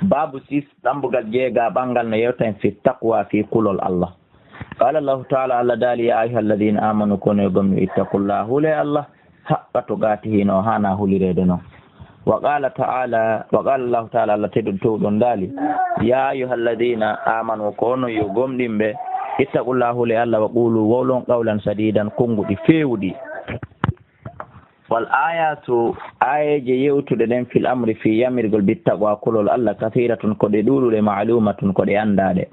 babu 6 ɗambugal jeega ɓangal no yewtan fi taqwa fi kulol Allah. qala Allahu ta'ala Allah dali ya ayuha alladhina amanu kono gomno ittaqullaha hule Allah haqqa tuqatihi no hana hulirede no. wa qala Allahu ta'ala Allah teɗum towɗon dali ya ayuha alladhina amanu kono yo gomɗimɓe ittaqullaha hule Allah wa qulu wawlon qawlan sadidan konguɗi fewɗi. wal ayatu ayaje yewtude ɗen fil amri fi yamirgol bittaqwa kulol Allah kathiratun ko ɗe ɗuɗuɗe ma'lumatun ko ɗe andade.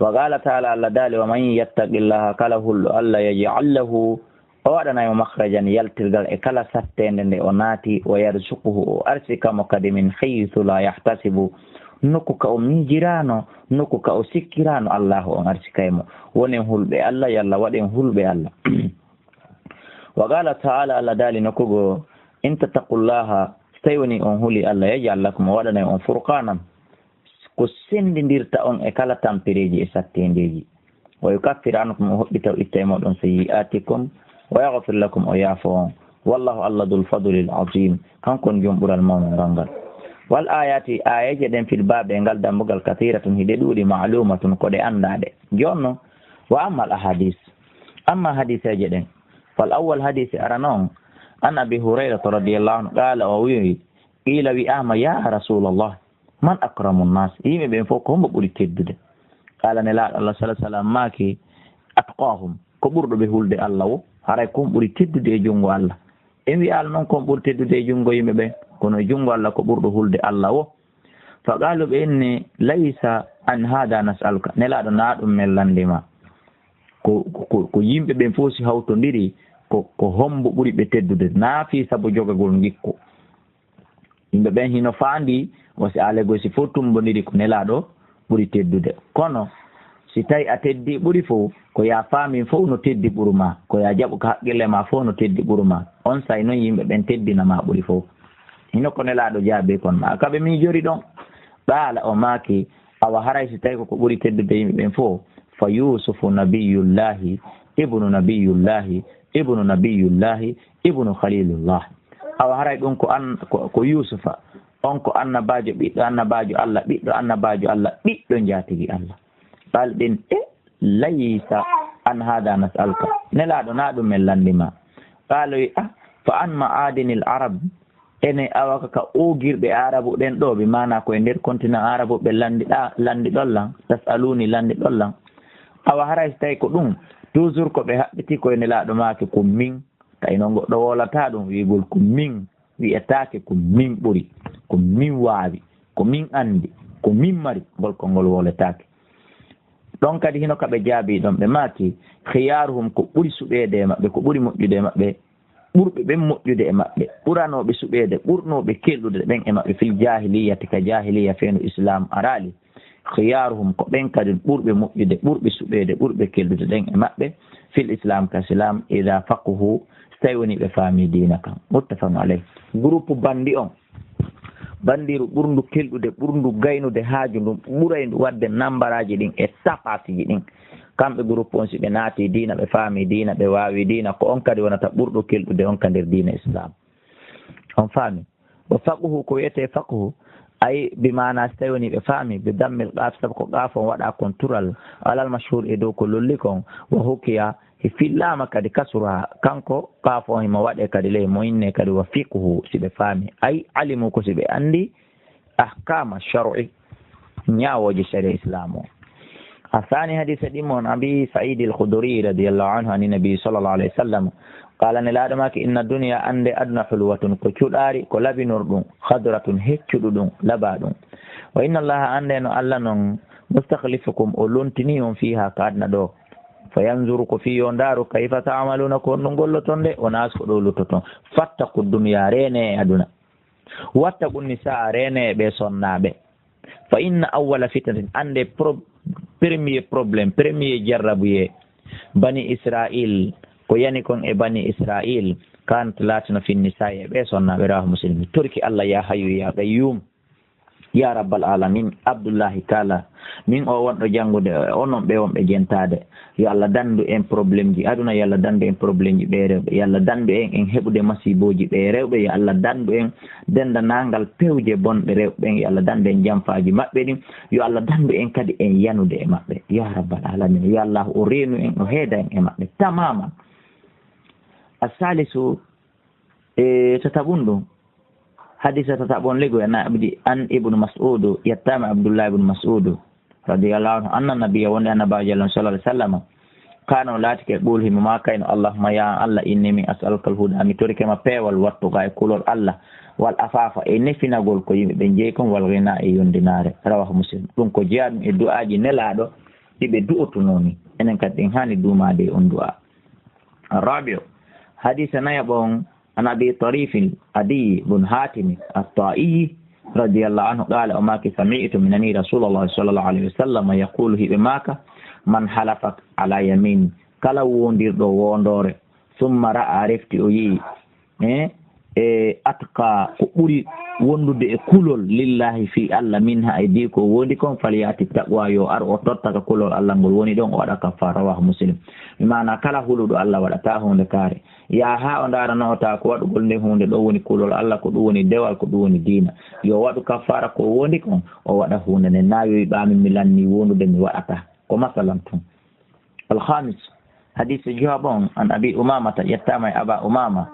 wa qala ta'ala Allah dali wa man yattaqillaha kala hulɗo Allah yaj'al lahu o waɗanayo makhrajan yaltirgal e kala sattende nde o naati wa yarzuquhu o arsikamo kadi min haythu la yahtasibu nokku ka o miijirano nokku ka o sikkirano Allahu on arsikaymo wonen hulɓe Allah yalla waɗen hulɓe Allah. wa qala ta'ala Allah dali nokkugo in tattaqullaha tawi woni on huli Allah yaj'al lakum o waɗanayo on furqanan ko sendindirta on e kala tampireji e sattendeji wa yukaffir ankum o hoɓɓita o itta e moɗon sayyi'atikum wa yaghfir lakum o yaafo on wallahu Allah dul fadlil azim kankon jom ɓural mawno ngal. wal ayati ayaje ɗen fil babe ngal dambugal kathiratun hiɗe ɗuuɗi ma'lumatun ko ɗe andade. jonno wa amma al ahadis amma hadiseje ɗen fal awwal hadise aranon an abi hurairata radiyallahu anhu qala o wi qila wi ama ya rasulallah man akramu nnas yimɓe ɓen fof ko hombo ɓuri teddude. qala nelaɗo Allah sallallahu alaihi wasallam maki atqahum ko ɓurɗo ɓe hulde Allah wo haray kon ɓuri teddude e junngo Allah. en wi Allah noon kon ɓuri teddude e junngo yimɓe ɓen kono e junngo Allah ko ɓurɗo hulde Allah wo. fa qalu ɓe inni laysa an hada nas'aluka nelaɗo na ɗum men landema ko yimɓe ɓen fof si hawtodiri ko hombo ɓuri ɓe teddude na fi sabu jogagol gikku. yimɓe ɓen hino faandi wasi alego si fof tumbodiri ko nelaɗo ɓuri teddude kono si tawi a teddi ɓuri fof ko ya faami fof no teddi ɓuruma ko ya jaɓu ko haqqille ma fof no teddi ɓuruma on say noon yimɓe ɓen teddinama ɓuri fof hino ko nelaɗo jaabe kon ma kaɓe miijori ɗon. ɓaala o maaki awa haray si tawi koko ɓuri teddude yimɓe ɓen fof fa yusufu nabiyullahi ibnu nabiyullahi ibnu nabiyullahi ibnu khalilullah awa haray ɗum ko yusufa on ko annabajo ɓiɗɗo annabajo Allah ɓiɗɗo annabajo Allah ɓiɗɗo jaatigi Allah. ɓalɗin laysa an hada nas'aluka nelaɗo na ɗum men landima. qaloyi fa an ma'adinil arab ene awaka ka ogirɓe arabu ɗen ɗo ɓe mana koye nder continent arabu ɓe landi ɗollan tasaluni landi ɗollan awa haray so tawi ko ɗum toujours ko ɓe haɓɓiti koye nelaɗo make ko min tawi noon goɗɗo wolata ɗum wigol ko min wiyetake ko min ɓuri ko min waawi ko min andi ko min mari ngol konngol woletake. ɗon kadi hino kaɓe jaabi ɗon ɓe maaki khiyaruhum ko ɓuri suɓeede e maɓɓe ko ɓuri moƴƴude e maɓɓe ɓurɓe ɓen moƴƴude e maɓɓe ɓuranoɓe suɓeede ɓurnoɓe kelɗude ɓen e maɓɓe fil jahiliyati ka jahiliya feeno islam arali khiyaruhum ko ɓen kadi ɓurɓe moƴƴude ɓurɓe suɓeede ɓurɓe kelɗude ɗen e maɓɓe fil islam ka islam ida faquhu tawi woni ɓe faami diina kan muttafaqun alayh. groupe bandi on bandiru ɓurndu kelɗude ɓurndu gaynude haaju ndum ɓuraydu wadde nambaraji ɗin e tapasiji ɗin kamɓe groupe on si ɓe naati diina ɓe faami diina ɓe wawi diina ko on kadi wonata ɓurɗo kelɗude on ka nder diina islam on faami. wa faquhu ko wiyete faquhu ay bimana so tawi woni ɓe faami ɓe dammel qaf sabu ko qaf on waɗa kon tural alal mashhur e dow ko lolli kon wa hukiya e fillama kadi kasura kanko qaf on himo waɗe kadi ley moyinne kadi wa fiqhu si ɓe faami ay alimu ko si ɓe andi ahkama shar'i ñawoji sharia islam o. الثاني حديث ديمون أبي سعيد الخدري رضي الله عنه عن النبي صلى الله عليه وسلم قال أن الآدمك إن الدنيا عند أدنى حلوة كشداري كلبي نردون خضرة هكشدون لبادون وإن الله عندنا ألنا مستخلفكم أولونتنيهم فيها كادنا دو فينظرك في يوندار كيف تعملون كون نقول لتون وناس كدول لتون فاتقوا الدنيا ريني أدنى واتقوا النساء ريني بسنابه فإن أول فتنة عند premier problème premier jarrabuye bani israil ko yani kon e bani israil kan latino finni saye be sonna be rahu muslimi turki Allah ya hayyu ya qayyum ya rabbal alamin. Abdoullahi kala min o wonɗo janngude onon ɓe wonɓe jentade yo Allah dandu en probléme ji aduna, yo Allah dandu en probléme ji ɓe rewɓe, yo Allah dandu en heɓude masiboji ɓe rewɓe, yo Allah dandu en dendanangal pewje bonɓe rewɓe ɓen, yo Allah dandu en jamfaji maɓɓe ɗin, yo Allah dandu en kadi en yanude e maɓɓe ya rabbal alamin. yo Allah o reenu en o heeda en e maɓɓe tamaman. asalisu tataɓun ɗum hadisa tataɓon lego an ibnu mas'udu yettama abdoullah ibnu mas'udu radiyallahu anhu anna nabiyya wonde annabajo allah sallallahu alaihi wasallam kano laatike ɓuul himo ma kayno allahumma ya allah inni min as'aluka alhuda mi torikema peewal wattuga e kulol allah wal afafa e nefinagol ko yimɓe ɓe jeeyi kon wal ghina e yondinare rawahu muslim. ɗum ko jeeya ɗum e du'aji nelaɗo ɗiɓe du'otunoni enen kadi ɗin hani dumade on du'a. rabi'u hadisa nayaɓon عن أبي طريف عدي بن حاتم الطائي رضي الله عنه قال أماك سمعت من أني رسول الله صلى الله عليه وسلم يقول بماك من حلفك على يمين كلا وندير دو وندور ثم رأى عرفت أيي أتقى قولي wondude e kulol lillahi fi Allah min ha idi ko woni kon faliyati taqwa yo ar o totta ka kulol Allah ngol woni don o wada kafara wa muslim mi mana kala huludo Allah wada ta hunde kare ya ha o ndara no ta ko wadu gol ne hunde do woni kulol Allah ko do woni dewal ko do woni dina yo wadu kafara ko woni kon o wada hunde ne nayo bami milanni wondude mi wadata ko masalan tun al khamis hadith jawabon an abi umama yattama aba umama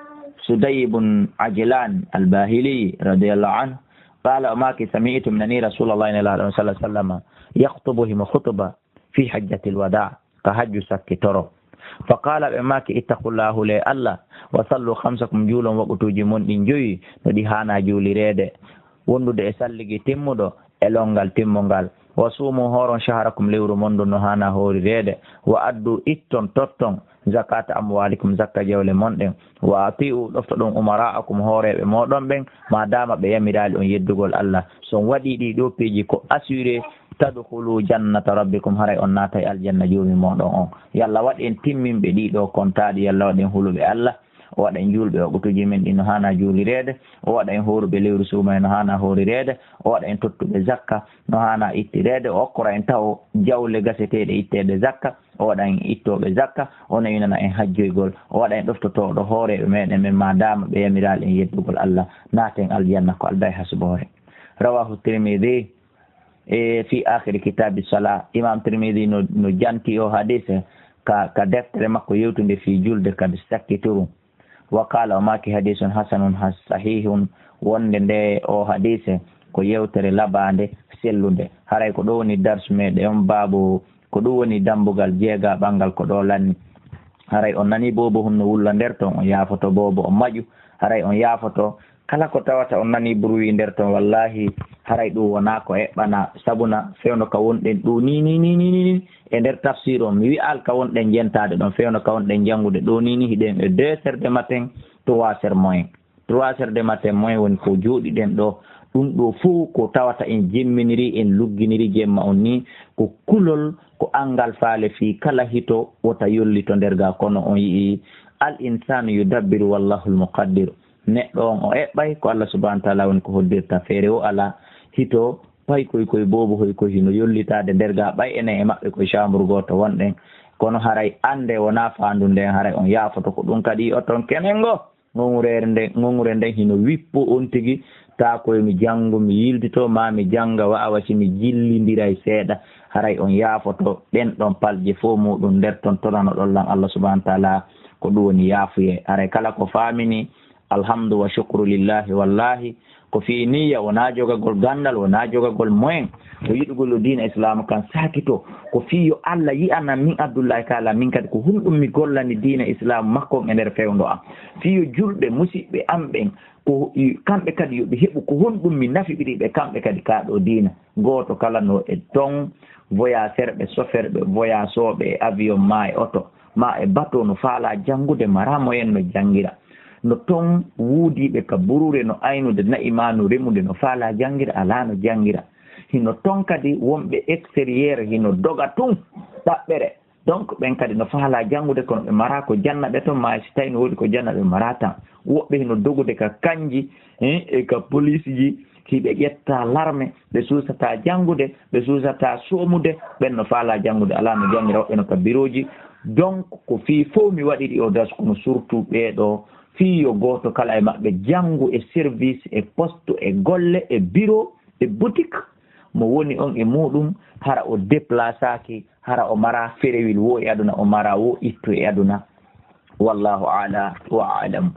سدي بن عجلان الباهلي رضي الله عنه قال أماك سمعت من أني رسول الله صلى الله عليه وسلم يخطبهم خطبة في حجة الوداع كحج سكترو فقال أماك اتقوا الله لي الله وصلوا خمسكم جولا وقتوا جمون إنجوي نديهانا جولي ريدي وندو إسالي تمدو elongal timmongal wasumu horon shaharakum lewru mondo no hana hori rede wa addu itton totton zakata amwalikum zakka jawle monɗen wa atiu ɗofto ɗum umara'akum horeɓe moɗon ɓen ma dama ɓe yamirali on yeddugol Allah son waɗi ɗi ɗo peeji ko assuré tadkhulu jannata rabbikum haray on naata e aljanna joomi moɗon on yalla waɗi en timminɓe ɗiɗo kontaɗi yalla waɗen huluɓe Allah o waɗa en julɓe o ɓutuji men ɗi no hana juulirede o waɗa en horuɓe lewru suuma no hana horirede o waɗa en tottuɓe zakka no hana ittirede o okkora en taw jawle gaseteɗe ittede zakka o waɗa en ittoɓe zakka o nawinana en hajjoygol o waɗa en ɗoftotoɗo hooreɓe meɗen men ma dama ɓe yamirali en yeddugol Allah naaten aljanna ko alday hasbore. rawahu tirmidhi fi akhiri kitabi salah imam tirmidhi no janti o hadise ka deftere makko yewtude fi julde kadi sakkituru وقال وماك حديث حسن صحيح wonde nde o hadise ko yewtere labande sellunde haray ko ɗo woni darsu meɗen on babu ko ɗum woni dambugal jeega ɓangal ko ɗo lanni haray on nani bobo hunno wulla nder ton on yaafoto bobo on maƴu haray on yaafoto kala ko tawata on nani bruit nder ton wallahi haray ɗum wona ko eɓɓana sabuna fewno ka wonɗen ɗo ni e nder tafsir on mi wi'al ka wonɗen jentade ɗon fewno ka wonɗen janngude ɗo ni hiɗen e 2 heures de matin 3 heures moins 3 heures de matin moins woni ko jooɗiɗen ɗo ɗum ɗo fuu ko tawata en jemminiri en lugginiri jemma on ni ko kulol ko angal faale fi kala hito wota yollito nder ga kono on yii al insanu yudabbiru wallahu almuqaddir neɗɗo on o eɓɓay ko Allah subhanahu wa ta'ala woni ko hoddirta feere o ala hito pay koye bobo hoy ko hino yollitade nder ga ɓay enen e maɓɓe koye chambre goto wonɗen kono haray ande wona faandu nden haray on yaafoto ko ɗum kadi oton kenengo ŋoŋure nden hino wippo on tigi ta koye mi janngo mi yildito ma mi jannga wawa si mi jillindiray seeɗa haray on yaafoto ɗen ɗon palje fo muɗum nder ton tonano ɗollan Allah subhanahu wa ta'ala ko ɗum woni yaafuye haray kala ko faamini alhamdu wa shukru lillahi wallahi ko fi niyya wona jogagol gandal wona jogagol moyen ko yiɗugol diina islam kan sakito ko fiyo Allah yi'ana min Abdoullahi kala min kadi ko hunɗum mi gollani diina islam makko e nder fewndo am fiyo julɓe musidɓe am ɓen ko kamɓe kadi yoɓe heɓu ko honɗum mi nafiɓiriɓe kamɓe kadi kaɗo diina goto kala no e ton voyageur ɓe chauffeur ɓe voyageoɓe e avion ma e auto ma e bateau no faala janngude mara moyen no janngira no ton wuudiɓe ka burure no aynude na'i ma no remude no faala janngira ala no janngira hino ton kadi wonɓe extérieur hino doga tun ɗaɓɓere donc ɓen kadi no faala janngude kono ɓe mara ko janna ɓe toon ma si tawi no woodi ko janna ɓe mara tan woɓɓe hino dogude ka kanji e ka police ji hiɓe ƴetta larme ɓe suusata janngude ɓe suusata soomude ɓen no faala janngude alaa no jangira woɓɓe no ka biroji donc ko fii fof mi waɗiɗi o daskuno surtout ɓeeɗo fii yo gooto kala e maɓɓe janngu e service e poste e golle e bureau e boutique mo woni on e muɗum hara o déplaçaki hara o mara ferewil wo e aduna o mara wo itto e aduna wallahu ala wa alam